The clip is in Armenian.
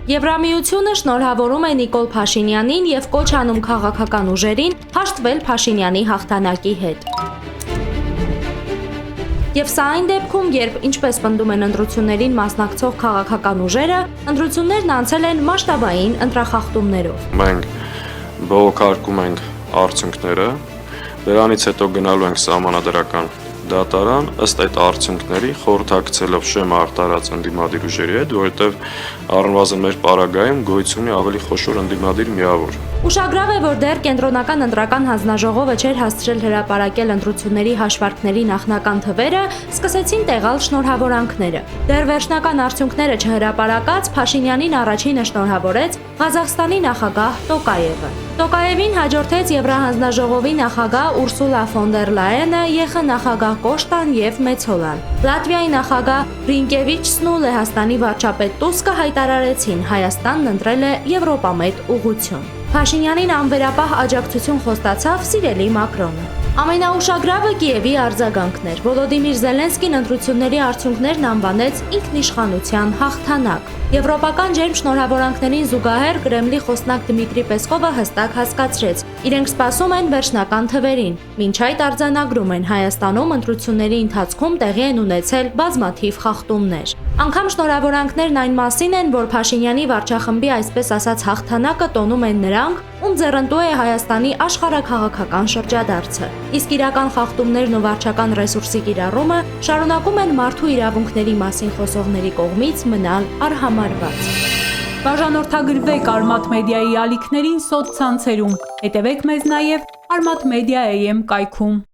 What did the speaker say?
Եվրամիությունը շնորհավորում է Նիկոլ Փաշինյանին եւ կոչ անում քաղաքական ուժերին հաշտվել Փաշինյանի հաղթանակի հետ։ Եվ սա այն դեպքում, երբ ինչպես պնդում են ընտրություններին մասնակցող քաղաքական ուժերը, ընտրություններն անցել են մասշտաբային ընտրախախտումներով։ Մենք բողոքարկում ենք արդյունքները, դրանից հետո գնալու ենք սահմանադրական դատարան, ըստ այդ արդյունքների խորհրդակցելով շեմ արտարած ընդդիմադիր ուժերի հետ, որովհետև առնվազն մեր պարագայում գոյություն ունի ավելի խոշոր ընդդիմադիր միավոր։ Ուշագրավ է, որ դեռ կենտրոնական ընտրական հանձնաժողովը չէր հասցրել հրապարակել ընտրությունների հաշվարկների նախնական թվերը, սկսեցին տեղալ շնորհավորանքները։ Դեռ վերջնական արդյունքները չհրապարակած Փաշինյանին առաջինը շնորհավորեց Ղազախստանի նախագահ Տոկաևը։ Տոկաևին հաջորդեց Եվրահանձնաժողովի նախագահ Ուրսուլա ֆոն դեր Լայենը, ԵԽ նախագահ Կոշտան եւ Մեցոլան։ Լատվիայի նախագահ Ռինկևիչսն ու Լեհաստանի վարչապետ Տուսկը հայտարարեցին, Հայաստանն ընտրել է Եվրոպամետ ուղղություն։ Փաշինյանին անվերապահ աջակցություն խոստացավ սիրելի Մակրոնը։ Ամենաուշագրավը Կիևի արձագանքն էր։ Վոլոդիմիր Զելենսկին ընտրությունների արդյունքներն անվանեց ինքնիշխանության հաղթանակ։ Եվրոպական ջերմ շնորհավորանքներին զուգահեռ Կրեմլի խոսնակ Դմիտրի Պեսկովը հստակ հասկացրեց. իրենք սպասում են վերջնական թվերին։ Մինչ այդ արձանագրում են Հայաստանում ընտրությունների ընթացքում տեղի են ունեցել բազմաթիվ խախտումներ։ Անգամ շնորհավորանքներն այն մասին են, որ Փաշինյանի վարչախմբի այսպես ասած հաղթանակը տոնում են նրանք, ում ձեռնտու է Հայաստանի աշխարհաքաղաքական շրջադարձը։ Իսկ իրական խախտումներն ու վարչական ռեսուրսի կիրառումը շարունակում են մարդու իրավունքների մասին խոսողների կողմից մնալ արհամարհված։ Բաժանորդագրվեք Արմաթ մեդիայի ալիքներին սոցցանցերում, հետևեք մեզ նաև Armat Media AM կայքում։